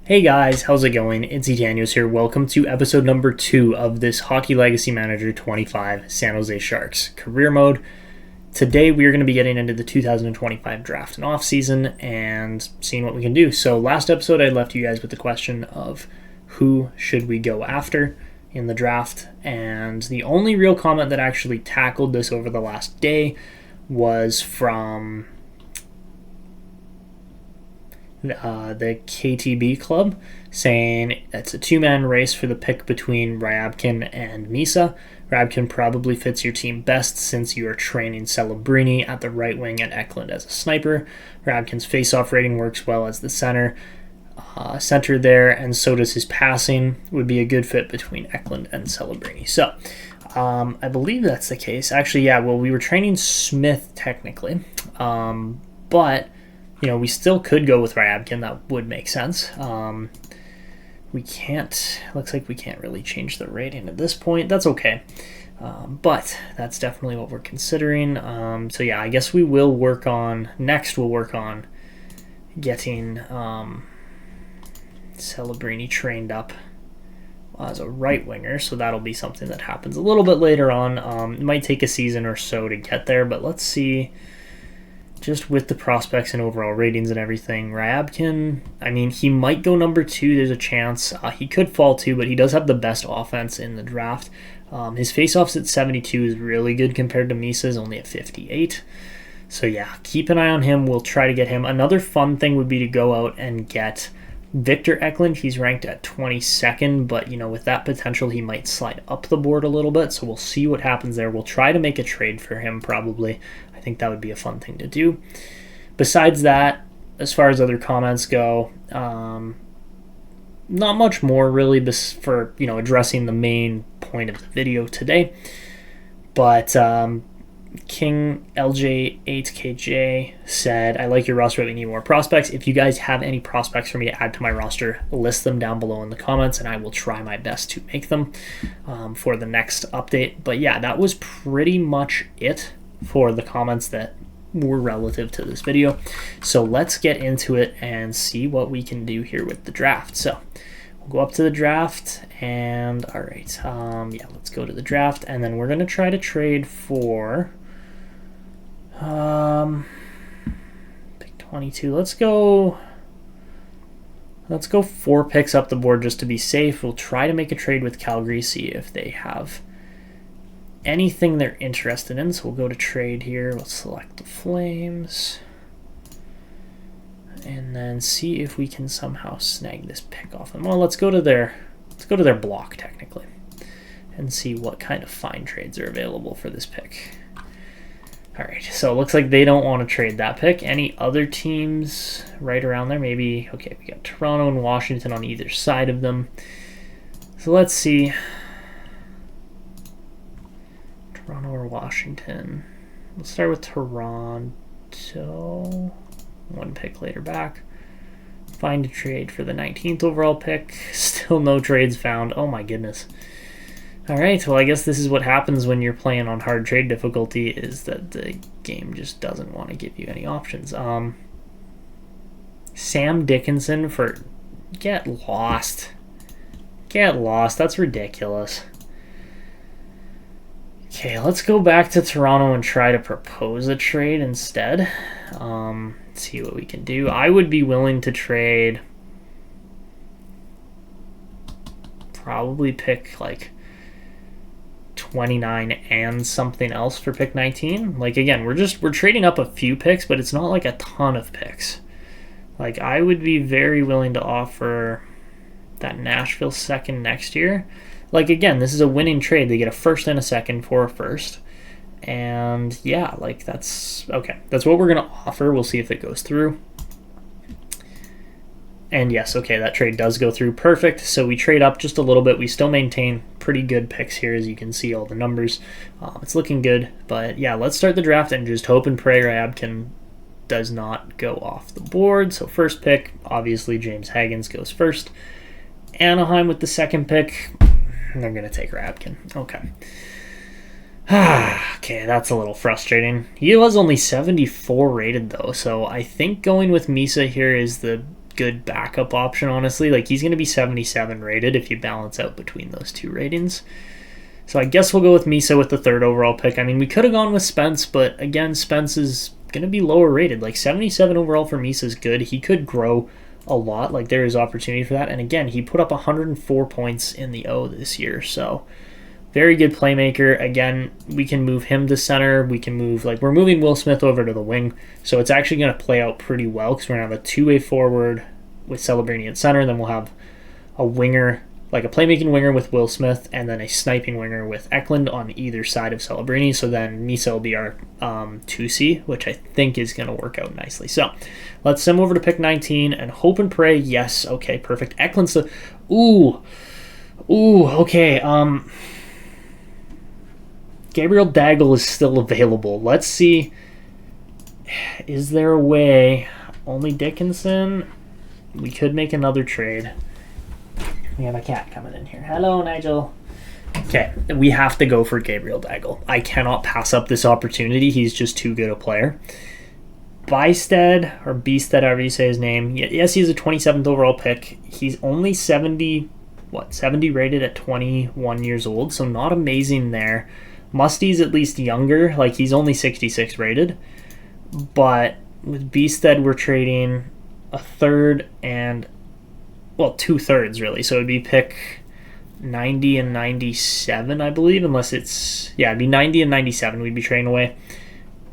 Hey guys, how's it going? It's Etanyos here. Welcome to episode number 2 of this Hockey Legacy Manager 25 San Jose Sharks career mode. Today we are going to be getting into the 2025 draft and offseason and seeing what we can do. So last episode I left you guys with the question of who should we go after in the draft, and the only real comment that actually tackled this over the last day was from the KTB club, saying it's a two-man race for the pick between Ryabkin and Misa. Ryabkin probably fits your team best since you are training Celebrini at the right wing and Eklund as a sniper. Ryabkin's face-off rating works well as the center there, and so does his passing. Would be a good fit between Eklund and Celebrini. So I believe that's the case. Actually, yeah, well, we were training Smith technically, but we still could go with Ryabkin. That would make sense. We can't, looks like we can't really change the rating at this point. That's okay. But that's definitely what we're considering. So yeah, I guess we'll work on getting Celebrini trained up as a right winger. So that'll be something that happens a little bit later on. It might take a season or so to get there, but let's see. Just with the prospects and overall ratings and everything, Ryabkin, I mean, he might go number 2. There's a chance. He could fall 2, but he does have the best offense in the draft. His faceoffs at 72 is really good compared to Misa's, only at 58. So yeah, keep an eye on him. We'll try to get him. Another fun thing would be to go out and get Victor Eklund. He's ranked at 22nd, but with that potential, he might slide up the board a little bit. So we'll see what happens there. We'll try to make a trade for him probably. I think that would be a fun thing to do. Besides that, as far as other comments go, not much more really for addressing the main point of the video today. But King LJ8KJ said, I like your roster, but we need more prospects. If you guys have any prospects for me to add to my roster, list them down below in the comments, and I will try my best to make them for the next update. But yeah, that was pretty much it for the comments that were relative to this video. So let's get into it and see what we can do here with the draft. So we'll go up to the draft, and all right, yeah, let's go to the draft, and then we're going to try to trade for pick 22. Let's go 4 picks up the board just to be safe. We'll try to make a trade with Calgary, see if they have anything they're interested in. So we'll go to trade here. Let's select the Flames and then see if we can somehow snag this pick off them. Well, let's go to their block technically and see what kind of fine trades are available for this pick. All right, so it looks like they don't want to trade that pick. Any other teams right around there? Maybe, okay, we got Toronto and Washington on either side of them. So let's see. Toronto or Washington. Let's start with Toronto. 1 pick later back. Find a trade for the 19th overall pick. Still no trades found. Oh my goodness. All right, well, I guess this is what happens when you're playing on hard trade difficulty, is that the game just doesn't want to give you any options. Sam Dickinson for... Get lost. Get lost. That's ridiculous. Okay, let's go back to Toronto and try to propose a trade instead. See what we can do. I would be willing to trade... Probably pick, like, 29 and something else for pick 19. Like, again, we're trading up a few picks, but it's not like a ton of picks. Like, I would be very willing to offer that Nashville second next year. Like, again, this is a winning trade. They get a first and a second for a first. And yeah, like, that's okay. That's what we're going to offer. We'll see if it goes through. And yes, okay, that trade does go through. Perfect. So we trade up just a little bit. We still maintain pretty good picks here, as you can see all the numbers. It's looking good. But yeah, let's start the draft and just hope and pray Ryabkin does not go off the board. So first pick, obviously James Hagens goes first. Anaheim with the second pick. They're going to take Ryabkin. Okay. Okay, that's a little frustrating. He was only 74 rated, though, so I think going with Misa here is the good backup option, honestly. Like, he's going to be 77 rated if you balance out between those two ratings. So I guess we'll go with Misa with the 3rd overall pick. I mean, we could have gone with Spence, but again, Spence is going to be lower rated. Like, 77 overall for Misa is good. He could grow a lot. Like, there is opportunity for that. And again, he put up 104 points in the O this year. So very good playmaker. Again, we can move him to center. We can move, like, we're moving Will Smith over to the wing. So it's actually going to play out pretty well because we're going to have a two-way forward with Celebrini at center. Then we'll have a winger, like a playmaking winger with Will Smith, and then a sniping winger with Eklund on either side of Celebrini. So then Misa will be our 2C, which I think is going to work out nicely. So let's send him over to pick 19 and hope and pray. Yes, okay, perfect. Eklund's the... Ooh, okay. Gabriel Daggle is still available. Let's see. Is there a way? Only Dickinson? We could make another trade. We have a cat coming in here. Hello, Nigel. Okay, we have to go for Gabriel Daggle. I cannot pass up this opportunity. He's just too good a player. Bysted, or Beasted, however you say his name. Yes, he's a 27th overall pick. He's only 70 rated at 21 years old, so not amazing there. Musty's at least younger. Like, he's only 66 rated. But with Beasted, we're trading a 3rd and... well, 2/3 really. So it'd be pick 90 and 97, I believe, unless it's... yeah, it'd be 90 and 97 we'd be trading away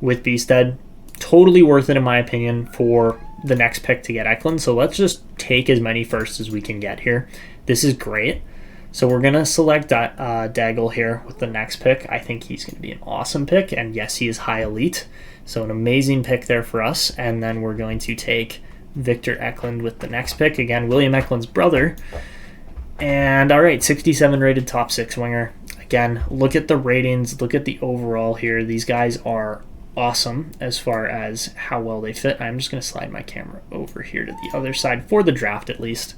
with Beasted. Totally worth it, in my opinion, for the next pick to get Eklund. So let's just take as many firsts as we can get here. This is great. So we're going to select Daggle here with the next pick. I think he's going to be an awesome pick. And yes, he is high elite. So an amazing pick there for us. And then we're going to take Victor Eklund with the next pick. Again, William Eklund's brother. And all right, 67 rated top 6 winger. Again, look at the ratings. Look at the overall here. These guys are awesome as far as how well they fit. I'm just going to slide my camera over here to the other side for the draft at least.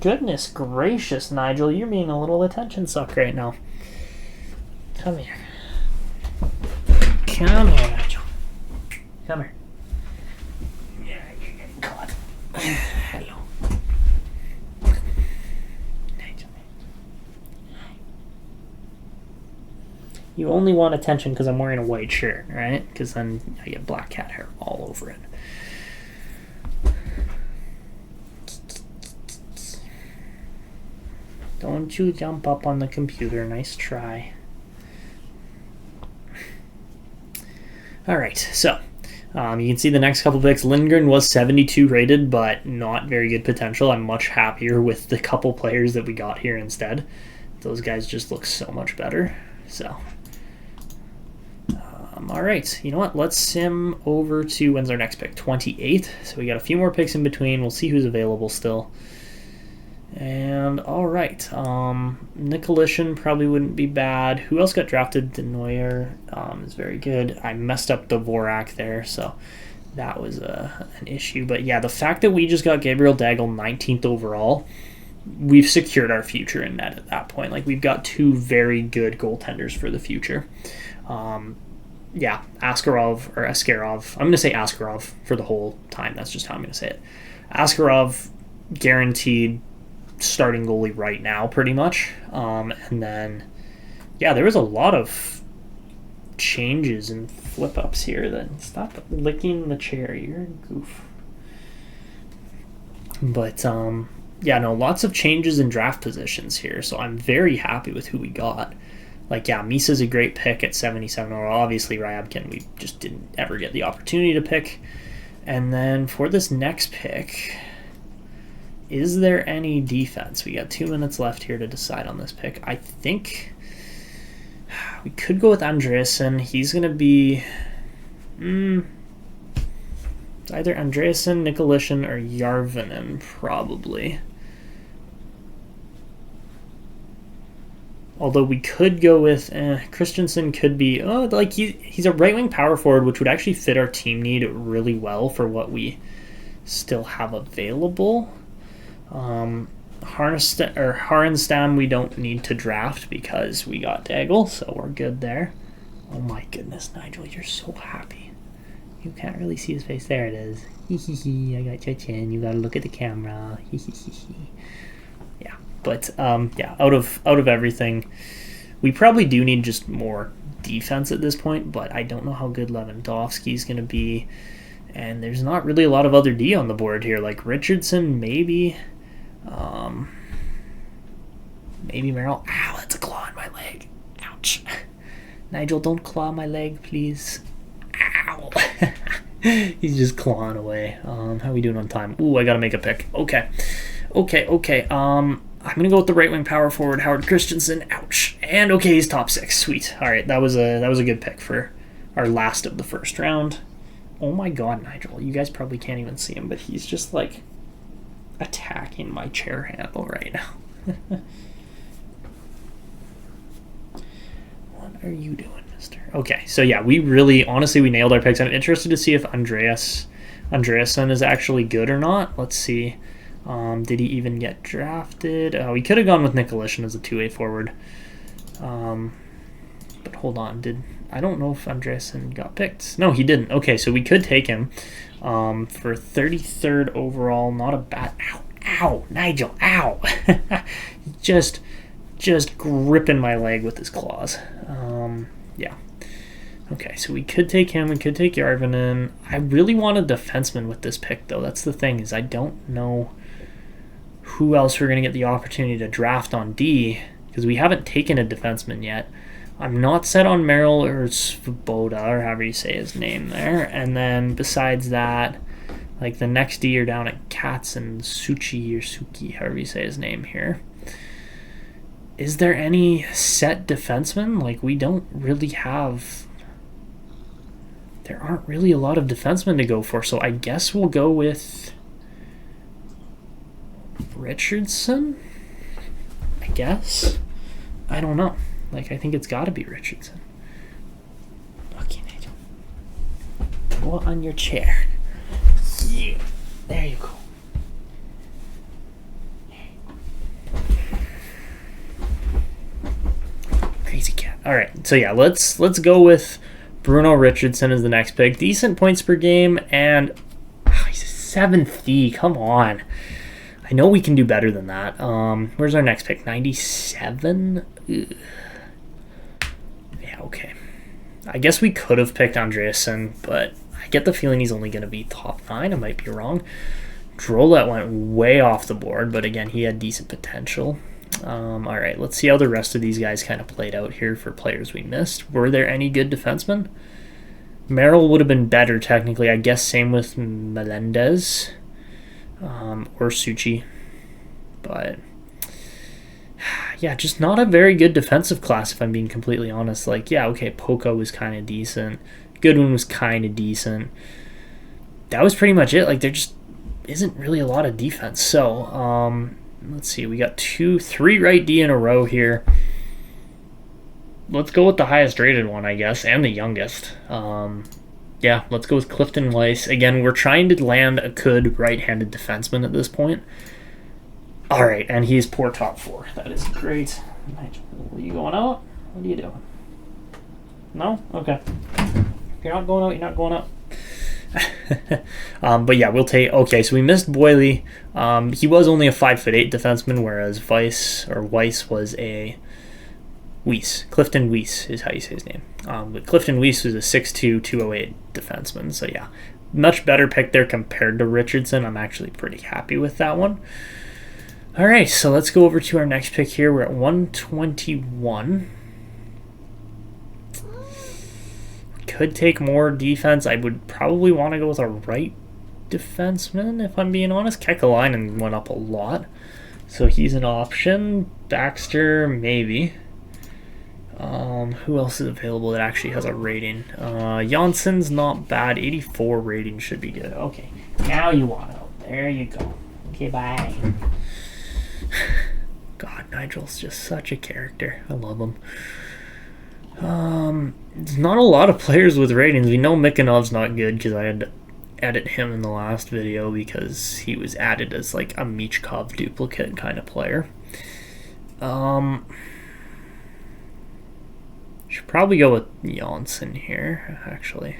Goodness gracious, Nigel, you're being a little attention suck right now. Come here. Come here, Nigel. Come here. Yeah, you're getting caught. Hello. Nigel. You only want attention because I'm wearing a white shirt, right? Because then I get black cat hair all over it. Don't you jump up on the computer. Nice try. All right, so you can see the next couple picks. Lindgren was 72 rated, but not very good potential. I'm much happier with the couple players that we got here instead. Those guys just look so much better. So, all right, you know what? Let's sim over to, when's our next pick? 28. So we got a few more picks in between. We'll see who's available still. And all right, Nicolishin probably wouldn't be bad. Who else got drafted? Denoyer is very good. I messed up Dvorak there, so that was an issue. But yeah, the fact that we just got Gabriel Daggle 19th overall, we've secured our future in net at that point. Like, we've got two very good goaltenders for the future. Yeah, Askarov, or Askarov. I'm going to say Askarov for the whole time. That's just how I'm going to say it. Askarov, guaranteed starting goalie right now, pretty much. And then, yeah, there was a lot of changes and flip-ups here. Then stop licking the chair. You're a goof. But, yeah, no, lots of changes in draft positions here. So I'm very happy with who we got. Like, yeah, Misa's a great pick at 77 overall. Obviously, Ryabkin, we just didn't ever get the opportunity to pick. And then for this next pick, is there any defense? We got 2 minutes left here to decide on this pick. I think we could go with Andreasen. He's going to be either Andreasen, Nicolishin, or Järvinen, probably. Although we could go with Christensen. Could be like he's a right wing power forward, which would actually fit our team need really well for what we still have available. Harenstam we don't need to draft because we got Daggle, so we're good there. Oh my goodness, Nigel, you're so happy. You can't really see his face. There it is. Hee hee hee. I got your chin. You gotta look at the camera. Hee hee hee hee. Yeah, but yeah. Out of everything, we probably do need just more defense at this point. But I don't know how good Lewandowski's gonna be, and there's not really a lot of other D on the board here. Like Richardson, maybe. Maybe Merrill. Ow, that's a claw on my leg. Ouch. Nigel, don't claw my leg, please. Ow. He's just clawing away. How are we doing on time? Ooh, I gotta make a pick. Okay. I'm gonna go with the right wing power forward, Howard Christensen. Ouch. And okay, he's top 6. Sweet. All right, that was a good pick for our last of the first round. Oh my God, Nigel. You guys probably can't even see him, but he's just like attacking my chair handle right now. What are you doing, mister? Okay, so yeah, we nailed our picks. I'm interested to see if Andreasson is actually good or not. Let's see. Did he even get drafted? We could have gone with Nicolishin as a 2A forward. But hold on, I don't know if Andreasson got picked. No, he didn't. Okay, so we could take him for 33rd overall. Not a bad... Ow, Nigel, ow. just gripping my leg with his claws. Yeah. Okay, so we could take him. We could take Järvinen. I really want a defenseman with this pick, though. That's the thing, is I don't know who else we're going to get the opportunity to draft on D, because we haven't taken a defenseman yet. I'm not set on Merrill or Svoboda, or however you say his name there. And then besides that, like the next D are down at Katz and Suki, however you say his name here. Is there any set defenseman? Like, we don't really have... There aren't really a lot of defensemen to go for, so I guess we'll go with Richardson? I guess? I don't know. Like, I think it's got to be Richardson. Okay, Nigel. Go on your chair. Yeah. There you go. Crazy cat. All right, so yeah, let's go with Bruno Richardson as the next pick. Decent points per game, and he's a 7th D. Come on. I know we can do better than that. Where's our next pick? 97? Ugh. Yeah, okay. I guess we could have picked Andreasson, but I get the feeling he's only going to be top 9. I might be wrong. Drolet went way off the board, but again, he had decent potential. All right, let's see how the rest of these guys kind of played out here for players we missed. Were there any good defensemen? Merrill would have been better, technically. I guess same with Melendez or Suchi. But, yeah, just not a very good defensive class, if I'm being completely honest. Like, yeah, okay, Poco was kind of decent. Goodwin was kind of decent. That was pretty much it. Like, there just isn't really a lot of defense. So, let's see. We got 3 right D in a row here. Let's go with the highest rated one, I guess, and the youngest. Yeah, let's go with Clifton Weiss. Again, we're trying to land a good right-handed defenseman at this point. All right, and he's poor top 4. That is great. Are you going out? What are you doing? No? Okay. If you're not going out, you're not going out. But yeah, we'll take... Okay, so we missed Boyle. He was only a 5'8" defenseman, whereas Weiss was a... Weiss. Clifton Weiss is how you say his name. But Clifton Weiss was a 6'2", 208 defenseman. So yeah, much better pick there compared to Richardson. I'm actually pretty happy with that one. All right, so let's go over to our next pick here. We're at 121. Could take more defense. I would probably want to go with a right defenseman, if I'm being honest. Kekalainen went up a lot, so he's an option. Baxter, maybe. Who else is available that actually has a rating? Jansson's not bad. 84 rating should be good. Okay, now you want to. There you go. Okay, bye. God, Nigel's just such a character. I love him. There's not a lot of players with ratings. We know Mikhailov's not good because I had to edit him in the last video because he was added as like a Michkov duplicate kind of player. Should probably go with Jansson here, actually.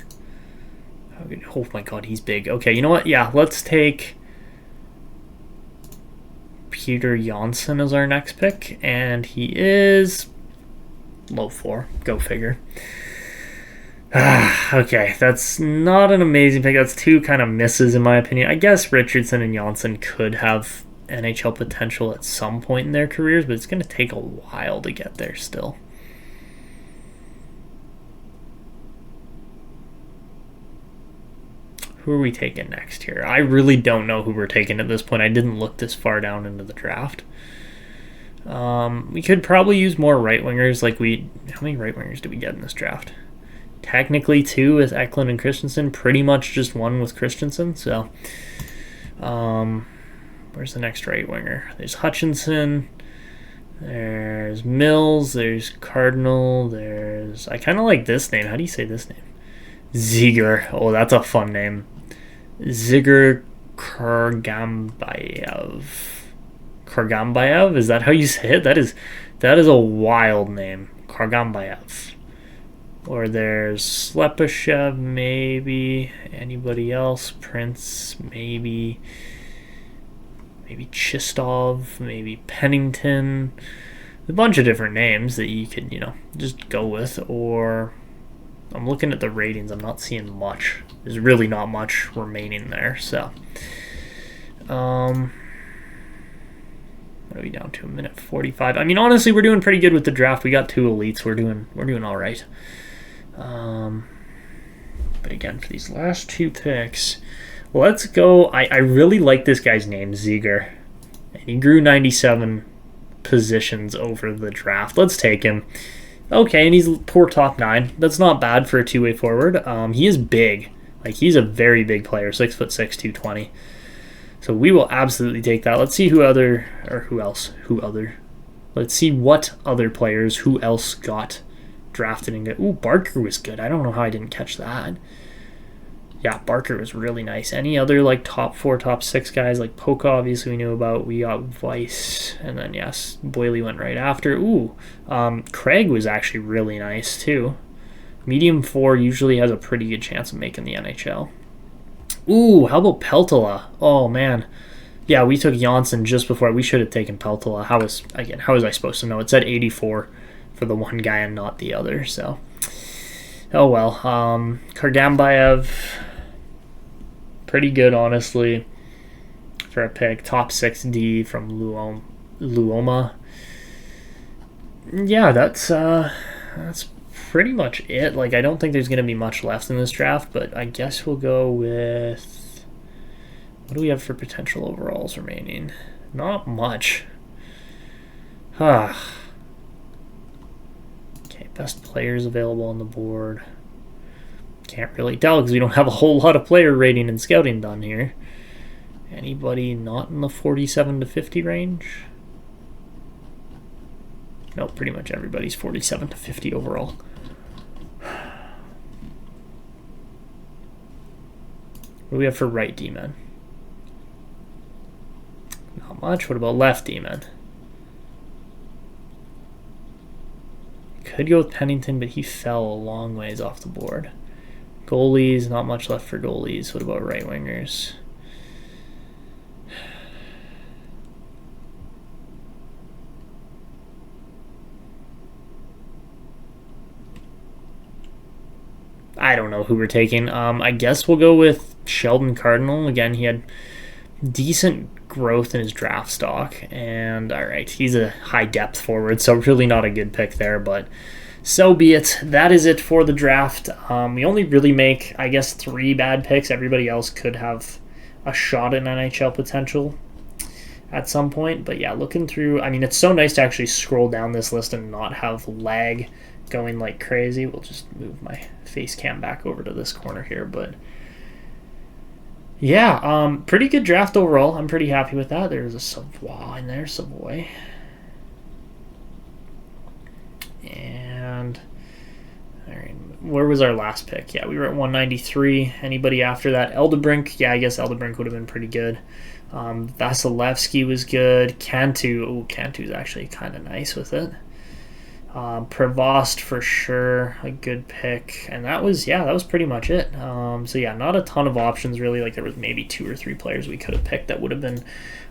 Oh my god, he's big. Okay, you know what? Yeah, let's take Peter Janssen as our next pick, and he is low 4. Go figure. Okay, that's not an amazing pick. That's 2 kind of misses in my opinion. I guess Richardson and Janssen could have NHL potential at some point in their careers, but it's going to take a while to get there still. Who are we taking next here? I really don't know who we're taking at this point. I didn't look this far down into the draft. We could probably use more right wingers. How many right wingers did we get in this draft? Technically 2 with Eklund and Christensen. Pretty much just 1 with Christensen. So, where's the next right winger? There's Hutchinson. There's Mills. There's Cardinal. I kind of like this name. How do you say this name? Ziger. Oh, that's a fun name. Ziger Kargambayev. Kargambayev? Is that how you say it? That is a wild name. Kargambayev. Or there's Slepyshev, maybe. Anybody else? Prince, maybe. Maybe Chistov, maybe Pennington. A bunch of different names that you could, just go with. Or I'm looking at the ratings. I'm not seeing much. There's really not much remaining there. So, what are we down to? 1:45. I mean, honestly, we're doing pretty good with the draft. We got 2 elites. We're doing all right. But again, for these last 2 picks, let's go. I really like this guy's name, Ziger. And he grew 97 positions over the draft. Let's take him. Okay, and he's poor top 9. That's not bad for a 2-way forward. He is big. He's a very big player, 6'6", 220. So we will absolutely take that. Let's see who else. Let's see what other players, who else got drafted and good. Ooh, Barker was good. I don't know how I didn't catch that. Yeah, Barker was really nice. Any other top 4, top 6 guys like Polka, obviously we knew about. We got Weiss, and then yes, Boyle went right after. Ooh, Craig was actually really nice too. Medium 4 usually has a pretty good chance of making the NHL. Ooh, how about Peltola? Oh man, yeah, we took Janssen just before. We should have taken Peltola. How was I supposed to know? It said 84 for the one guy and not the other. So, oh well. Kargambayev, pretty good honestly for a pick. Top 6D from Luoma. Yeah, that's pretty much it. I don't think there's going to be much left in this draft, but I guess we'll go with... What do we have for potential overalls remaining? Not much. Okay, best players available on the board. Can't really tell because we don't have a whole lot of player rating and scouting done here. Anybody not in the 47 to 50 range? No, pretty much everybody's 47 to 50 overall. What do we have for right D-men? Not much. What about left D-men? Could go with Pennington, but he fell a long ways off the board. Goalies, not much left for goalies. What about right wingers? I don't know who we're taking. I guess we'll go with Sheldon Cardinal. Again, he had decent growth in his draft stock. And, all right, he's a high-depth forward, so really not a good pick there. But so be it. That is it for the draft. We only really make, I guess, 3 bad picks. Everybody else could have a shot at NHL potential at some point. But, yeah, looking through, I mean, it's so nice to actually scroll down this list and not have lag going like crazy. We'll just move my face cam back over to this corner here, but yeah, pretty good draft overall. I'm pretty happy with that. There's a Savoy in there, Savoy. And all right, where was our last pick? Yeah, we were at 193. Anybody after that? Eldebrink. Yeah, I guess Eldebrink would have been pretty good. Vasilevsky was good. Cantu. Oh, Cantu's actually kind of nice with it. Prevost for sure, a good pick, and that was pretty much it. So yeah, not a ton of options really. Like there was maybe 2 or 3 players we could have picked that would have been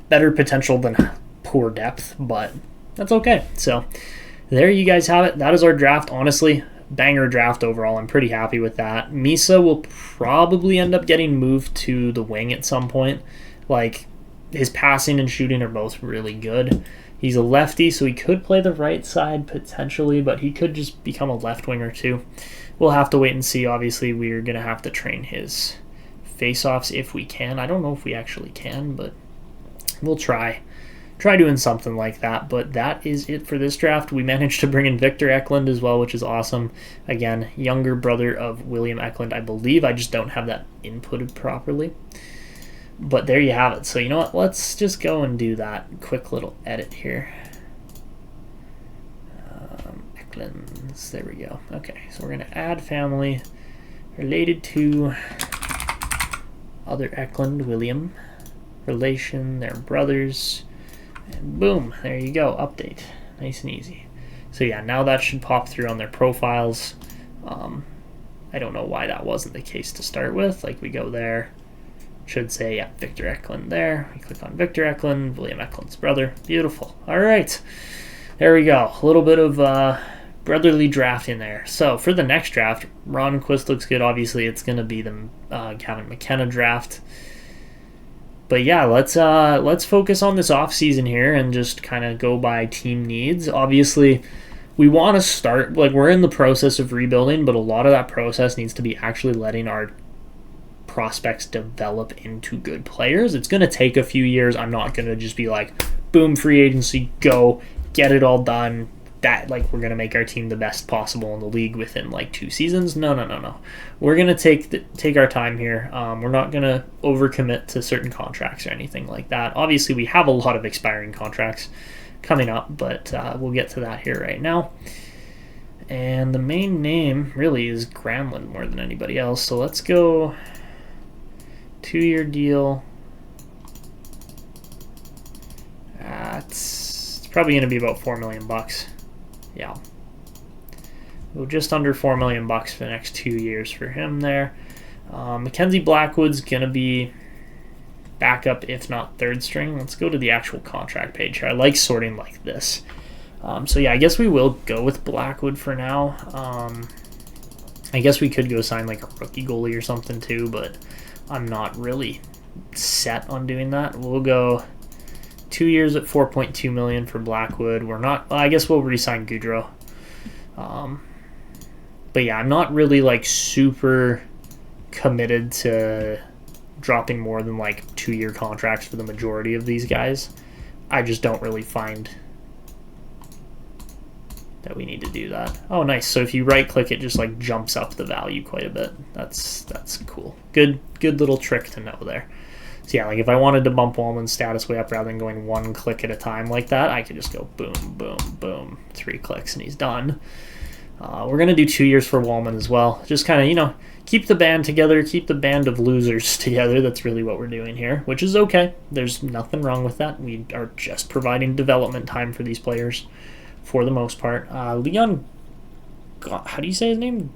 better potential than poor depth, but that's okay. So there you guys have it. That is our draft. Honestly, banger draft overall. I'm pretty happy with that. Misa will probably end up getting moved to the wing at some point. Like his passing and shooting are both really good. He's a lefty, so he could play the right side potentially, but he could just become a left winger too. We'll have to wait and see. Obviously, we're going to have to train his face-offs if we can. I don't know if we actually can, but we'll try doing something like that. But that is it for this draft. We managed to bring in Victor Eklund as well, which is awesome. Again, younger brother of William Eklund, I believe. I just don't have that inputted properly. But there you have it. So you know what? Let's just go and do that quick little edit here. Eklunds. There we go. Okay, so we're going to add family related to other Eklund, William. Relation, they're brothers. And boom, there you go. Update. Nice and easy. So yeah, now that should pop through on their profiles. I don't know why that wasn't the case to start with. Like we go there. Should say, yeah, Victor Eklund there. We click on Victor Eklund, William Eklund's brother. Beautiful. All right. There we go. A little bit of brotherly draft in there. So for the next draft, Ronquist looks good. Obviously, it's going to be the Gavin McKenna draft. But yeah, let's focus on this offseason here and just kind of go by team needs. Obviously, we want to start, like we're in the process of rebuilding, but a lot of that process needs to be actually letting our prospects develop into good players. It's going to take a few years. I'm not going to just be like, boom, free agency, go, get it all done. That like we're going to make our team the best possible in the league within like 2 seasons. No. We're going to take our time here. We're not going to overcommit to certain contracts or anything like that. Obviously, we have a lot of expiring contracts coming up, but we'll get to that here right now. And the main name really is Granlund more than anybody else. So let's go 2-year deal. It's probably going to be about $4 million. Yeah. Well, just under $4 million for the next 2 years for him there. Mackenzie Blackwood's going to be backup, if not third string. Let's go to the actual contract page here. I like sorting like this. So yeah, I guess we will go with Blackwood for now. I guess we could go sign like a rookie goalie or something too, but I'm not really set on doing that. We'll go 2 years at $4.2 million for Blackwood. We're not. Well, I guess we'll re-sign Gaudreau. But yeah, I'm not really like super committed to dropping more than like 2-year contracts for the majority of these guys. I just don't really find that we need to do that. Oh, nice. So if you right click, it just like jumps up the value quite a bit. That's cool. Good little trick to know there. So yeah, like if I wanted to bump Wallman's status way up rather than going 1 click at a time like that, I could just go boom, boom, boom, 3 clicks and he's done. We're going to do 2 years for Wallman as well. Just kind of, keep the band together, keep the band of losers together. That's really what we're doing here, which is okay. There's nothing wrong with that. We are just providing development time for these players for the most part. Leon, how do you say his name?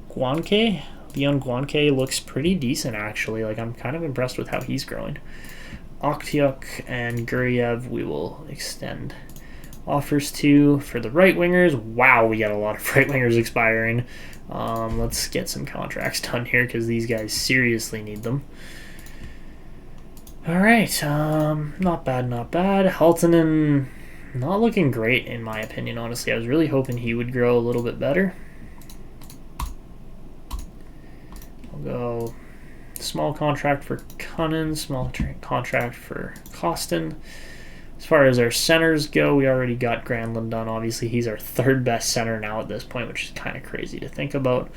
Guanke? Leon Guanke looks pretty decent, actually. Like, I'm kind of impressed with how he's growing. Oktyuk and Guriev we will extend offers to. For the right wingers, wow, we got a lot of right wingers expiring. Let's get some contracts done here because these guys seriously need them. All right, not bad. Haltonen, not looking great in my opinion, honestly. I was really hoping he would grow a little bit better. I'll go small contract for Cunnin, small contract for Costin. As far as our centers go, we already got Granlund done. Obviously, he's our 3rd best center now at this point, which is kind of crazy to think about.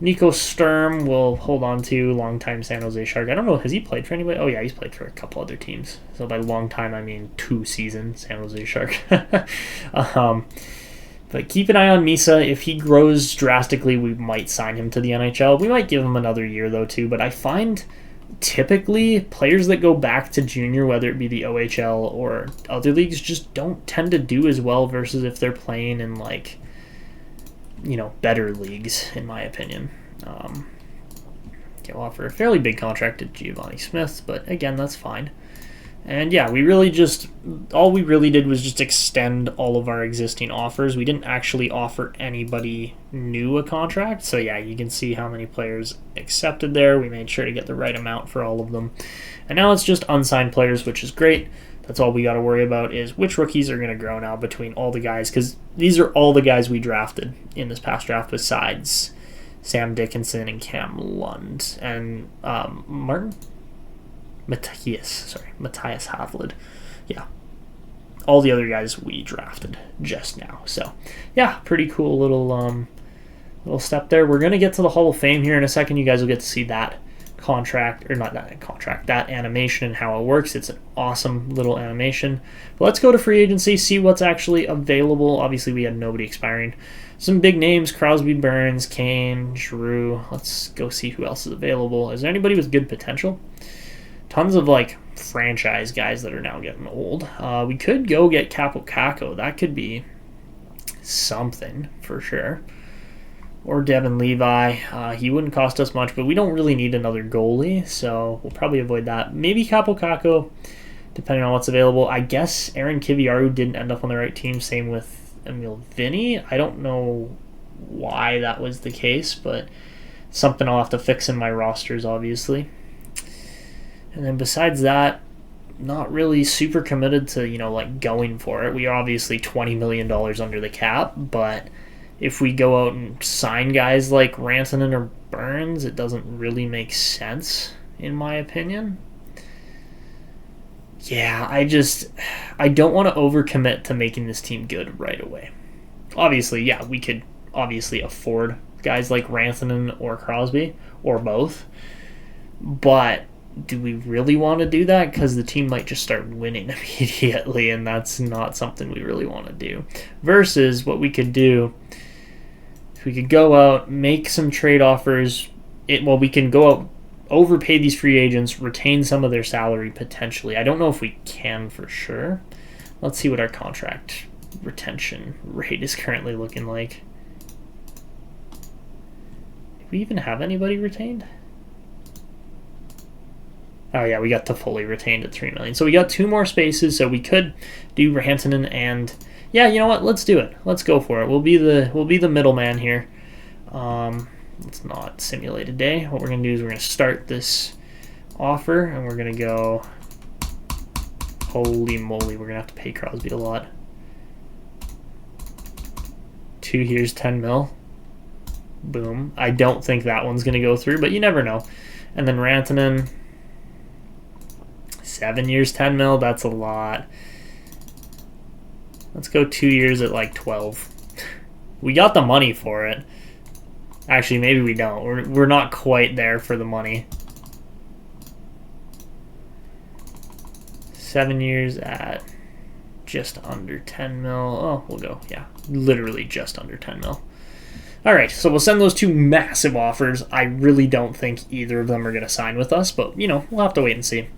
Nico Sturm will hold on to, longtime San Jose Shark. I don't know, has he played for anybody? Oh yeah, he's played for a couple other teams. So by long time, I mean 2 seasons, San Jose Shark. But keep an eye on Misa. If he grows drastically, we might sign him to the NHL. We might give him another year, though, too. But I find typically players that go back to junior, whether it be the OHL or other leagues, just don't tend to do as well versus if they're playing in like, you know, better leagues, in my opinion. We'll offer a fairly big contract to Giovanni Smith, but again, that's fine. And yeah, all we really did was just extend all of our existing offers. We didn't actually offer anybody new a contract. So yeah, you can see how many players accepted there. We made sure to get the right amount for all of them. And now it's just unsigned players, which is great. That's all we got to worry about is which rookies are going to grow now between all the guys, because these are all the guys we drafted in this past draft besides Sam Dickinson and Cam Lund and Matthias Havlid. Yeah. All the other guys we drafted just now. So, yeah, pretty cool little step there. We're going to get to the Hall of Fame here in a second. You guys will get to see that that animation and how it works. It's an awesome little animation. But let's go to free agency, see what's actually available. Obviously, we had nobody expiring. Some big names: Crosby, Burns, Kane, Giroux. Let's go see who else is available. Is there anybody with good potential? Tons of like franchise guys that are now getting old. We could go get Capo Caco. That could be something for sure. Or Devin Levi. He wouldn't cost us much, but we don't really need another goalie, so we'll probably avoid that. Maybe Capo Caco, depending on what's available. I guess Aaron Kiviaru didn't end up on the right team. Same with Emil Vinny. I don't know why that was the case, but something I'll have to fix in my rosters, obviously. And then besides that, not really super committed to, like going for it. We are obviously $20 million under the cap, but if we go out and sign guys like Rantanen or Burns, it doesn't really make sense, in my opinion. Yeah, I don't want to overcommit to making this team good right away. Obviously, yeah, we could obviously afford guys like Rantanen or Crosby, or both, but do we really want to do that? Because the team might just start winning immediately, and that's not something we really want to do. Versus what we could do, if we could go out, make some trade offers, we can go out, overpay these free agents, retain some of their salary potentially. I don't know if we can for sure. Let's see what our contract retention rate is currently looking like. Do we even have anybody retained? Oh yeah, we got the fully retained at $3 million. So we got 2 more spaces, so we could do Rantanen and yeah, you know what? Let's do it. Let's go for it. We'll be the middleman here. Let's not simulate a day. What we're gonna do is we're gonna start this offer and we're gonna go. Holy moly, we're gonna have to pay Crosby a lot. 2 years, 10 mil. Boom. I don't think that one's gonna go through, but you never know. And then Rantanen. 7 years, 10 mil, that's a lot. Let's go 2 years at like 12. We got the money for it. Actually, maybe we don't. We're not quite there for the money. 7 years at just under 10 mil. Oh, we'll go, yeah, literally just under 10 mil. All right, so we'll send those 2 massive offers. I really don't think either of them are going to sign with us, but, we'll have to wait and see.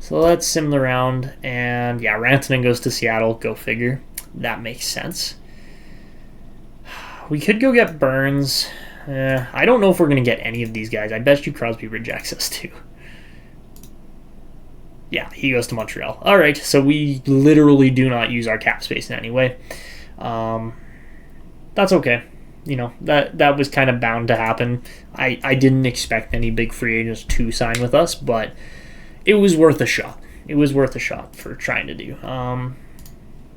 So let's sim the round, and yeah, Rantanen goes to Seattle. Go figure. That makes sense. We could go get Burns. I don't know if we're going to get any of these guys. I bet you Crosby rejects us too. Yeah, he goes to Montreal. All right, so we literally do not use our cap space in any way. That's okay. That was kind of bound to happen. I didn't expect any big free agents to sign with us, but it was worth a shot. It was worth a shot for trying to do.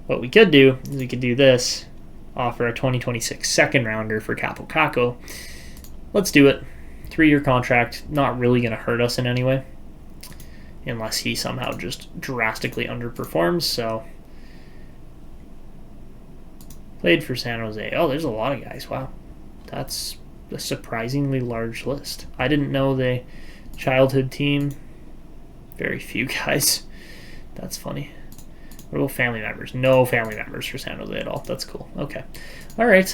What we could do is we could do this. Offer a 2026 second rounder for Capo Caco. Let's do it. 3-year contract. Not really going to hurt us in any way. Unless he somehow just drastically underperforms. So, played for San Jose. Oh, there's a lot of guys. Wow. That's a surprisingly large list. I didn't know the childhood team. Very few guys. That's funny. What about family members? No family members for San Jose at all. That's cool. Okay. All right.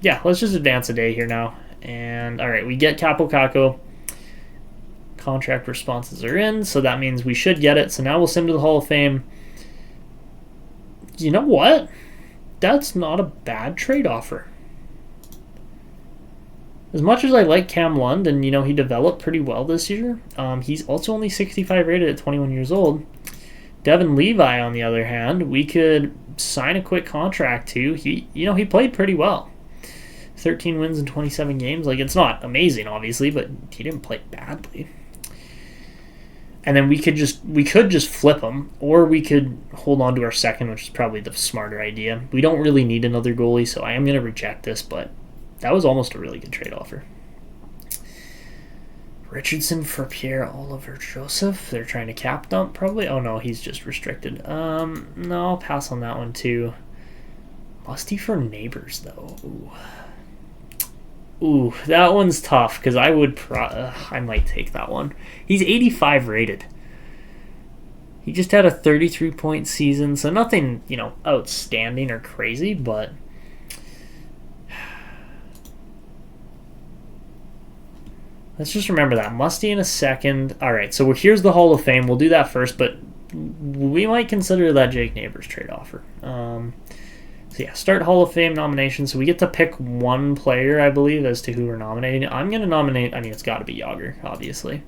Yeah, let's just advance a day here now. And, all right, we get Capo Caco. contract responses are in, so that means we should get it. So now we'll send to the Hall of Fame. You know what? That's not a bad trade offer. As much as I like Cam Lund, and he developed pretty well this year, he's also only 65 rated at 21 years old. Devin Levi, on the other hand, we could sign a quick contract to. He played pretty well. 13 wins in 27 games. Like, it's not amazing, obviously, but he didn't play badly. And then we could just flip him, or we could hold on to our second, which is probably the smarter idea. We don't really need another goalie, so I am going to reject this, but that was almost a really good trade offer. Richardson for Pierre-Olivier Joseph. They're trying to cap dump, probably. Oh, no, he's just restricted. No, I'll pass on that one, too. Musty for Neighbors, though. Ooh, that one's tough, because I might take that one. He's 85 rated. He just had a 33-point season, so nothing, outstanding or crazy, but let's just remember that. Musty in a second. All right, so here's the Hall of Fame. We'll do that first, but we might consider that Jake Neighbors trade offer. So yeah, start Hall of Fame nomination. So we get to pick one player, I believe, as to who we're nominating. I'm going to nominate, it's got to be Yager, obviously.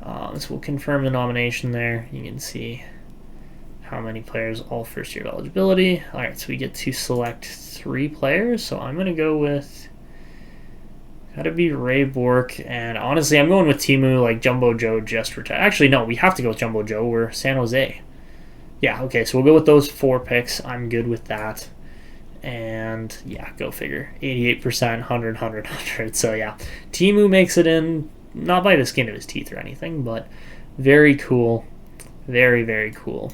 So we'll confirm the nomination there. You can see how many players, all first year of eligibility. All right, so we get to select 3 players. So I'm going to go with, got to be Ray Bork. And honestly, I'm going with Timu, like Jumbo Joe just retired. Actually, no, we have to go with Jumbo Joe. We're San Jose. Yeah, okay, so we'll go with those 4 picks. I'm good with that. And, yeah, go figure. 88%, 100, 100, 100. So, yeah, Timu makes it in, not by the skin of his teeth or anything, but very cool. Very, very cool.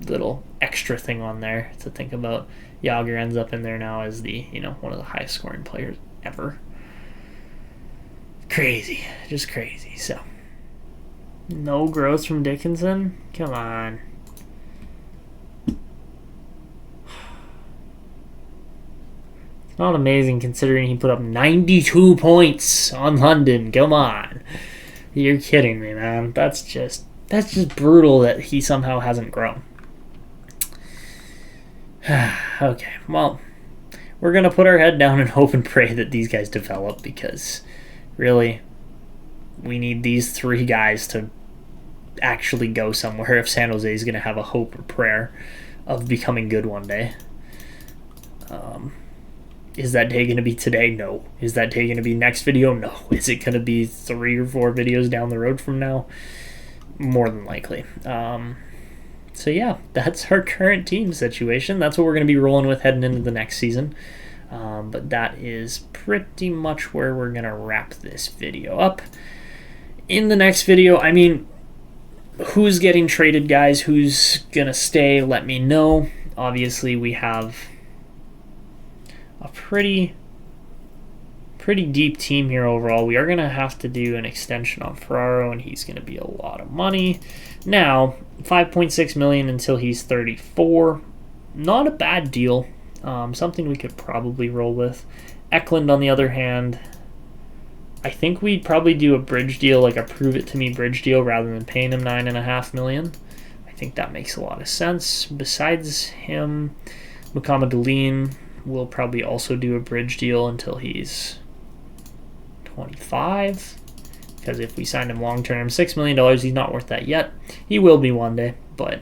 Little extra thing on there to think about. Yager ends up in there now as the, one of the highest scoring players ever. Crazy. Just crazy, so. No growth from Dickinson? Come on. It's not amazing considering he put up 92 points on London. Come on. You're kidding me, man. That's just brutal that he somehow hasn't grown. Okay, well, we're going to put our head down and hope and pray that these guys develop, because really, we need these 3 guys to actually go somewhere if San Jose is going to have a hope or prayer of becoming good one day. Is that day going to be today? No. Is that day going to be next video? No. Is it going to be 3 or 4 videos down the road from now? More than likely. So yeah, that's our current team situation. That's what we're going to be rolling with heading into the next season. But that is pretty much where we're going to wrap this video up. In the next video, who's getting traded, guys? Who's going to stay? Let me know. Obviously, we have a pretty deep team here overall. We are going to have to do an extension on Ferraro, and he's going to be a lot of money. Now, $5.6 million until he's 34. Not a bad deal. Something we could probably roll with. Eklund, on the other hand, I think we'd probably do a bridge deal, like a prove it to me bridge deal, rather than paying him $9.5 million. I think that makes a lot of sense. Besides him, Mukhamadullin will probably also do a bridge deal until he's 25. Because if we signed him long term, $6 million, he's not worth that yet. He will be one day, but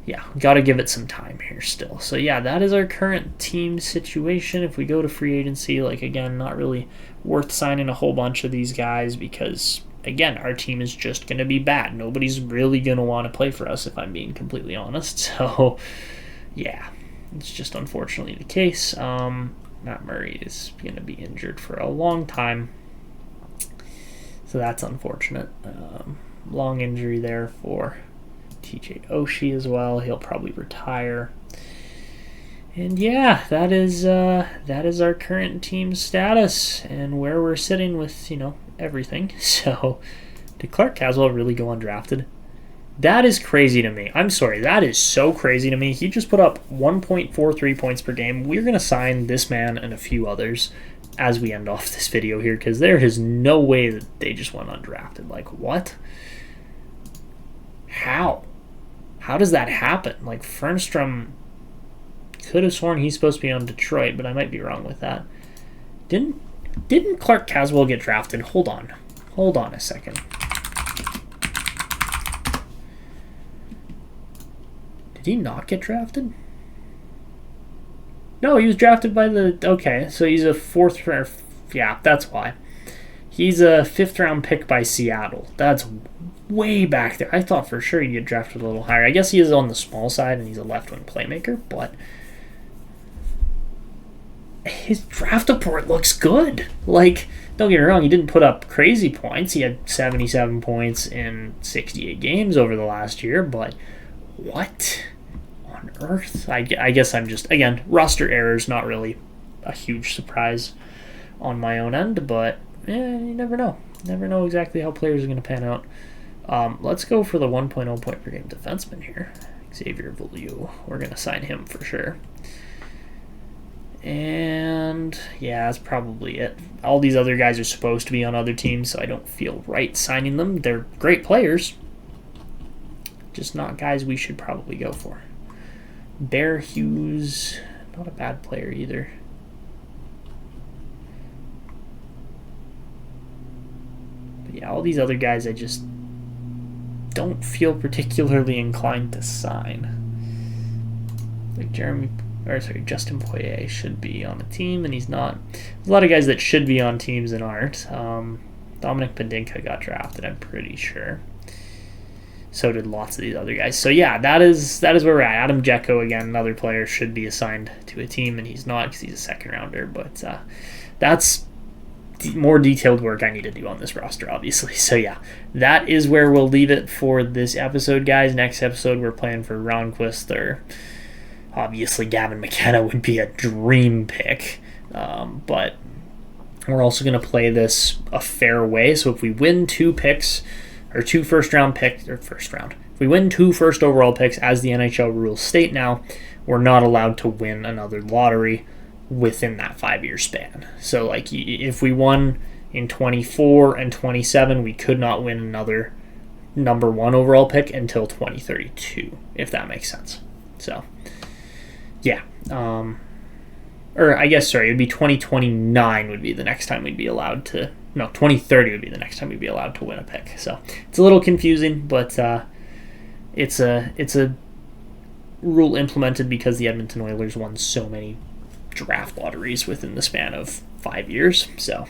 yeah, got to give it some time here still. So yeah, that is our current team situation. If we go to free agency, again, not really worth signing a whole bunch of these guys, because again, our team is just going to be bad. Nobody's really going to want to play for us, if I'm being completely honest. So yeah, it's just unfortunately the case. Matt Murray is going to be injured for a long time, so that's unfortunate. Long injury there for TJ Oshie as well. He'll probably retire. And yeah, that is our current team status and where we're sitting with, everything. So, did Clark Caswell really go undrafted? That is crazy to me. I'm sorry, that is so crazy to me. He just put up 1.43 points per game. We're going to sign this man and a few others as we end off this video here, because there is no way that they just went undrafted. Like, what? How? How does that happen? Like, Fernstrom, could have sworn he's supposed to be on Detroit, but I might be wrong with that. Didn't Clark Caswell get drafted? Hold on a second. Did he not get drafted? No, he was drafted by the... Okay, so he's a fourth... Yeah, that's why. He's a fifth-round pick by Seattle. That's way back there. I thought for sure he'd get drafted a little higher. I guess he is on the small side, and he's a left-wing playmaker, but... his draft report looks good. Like, don't get me wrong, he didn't put up crazy points. He had 77 points in 68 games over the last year, but what on earth? I guess I'm just, again, roster errors, not really a huge surprise on my own end, but you never know. Never know exactly how players are going to pan out. Let's go for the 1.0 point per game defenseman here. Xavier Valieu. We're going to sign him for sure. And yeah, that's probably it. All these other guys are supposed to be on other teams, so I don't feel right signing them. They're great players, just not guys we should probably go for. Bear Hughes, not a bad player either. But yeah, all these other guys I just don't feel particularly inclined to sign. Like Justin Poirier should be on a team, and he's not. There's a lot of guys that should be on teams and aren't. Dominic Padinka got drafted, I'm pretty sure. So did lots of these other guys. So yeah, that is where we're at. Adam Jecko, again, another player, should be assigned to a team, and he's not because he's a second rounder. But that's more detailed work I need to do on this roster, obviously. So yeah, that is where we'll leave it for this episode, guys. Next episode, we're playing for Ronquist or... Obviously, Gavin McKenna would be a dream pick, but we're also going to play this a fair way. So if we win two first-round picks, if we win two first overall picks, as the NHL rules state now, we're not allowed to win another lottery within that 5-year span. So, like, if we won in 24 and 27, we could not win another number 1 overall pick until 2032, if that makes sense. So... yeah, or I guess, sorry, it would be 2029 would be the next time we'd be allowed to, no, 2030 would be the next time we'd be allowed to win a pick. So it's a little confusing, but it's a rule implemented because the Edmonton Oilers won so many draft lotteries within the span of 5 years. So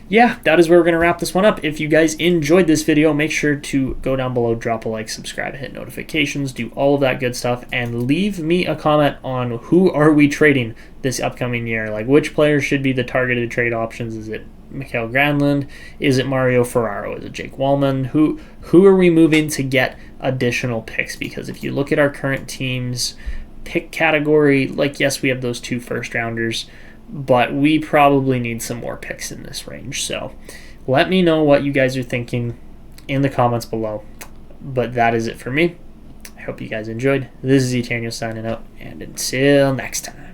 yeah, that is where we're going to wrap this one up. If you guys enjoyed this video, make sure to go down below, drop a like, subscribe, hit notifications, do all of that good stuff, and leave me a comment on who are we trading this upcoming year. Like, which players should be the targeted trade options? Is it Mikael Granlund? Is it Mario Ferraro? Is it Jake Wallman? Who are we moving to get additional picks? Because if you look at our current team's pick category, like, yes, we have those 2 first-rounders, but we probably need some more picks in this range. So let me know what you guys are thinking in the comments below. But that is it for me. I hope you guys enjoyed. This is Etanyos signing out, and until next time.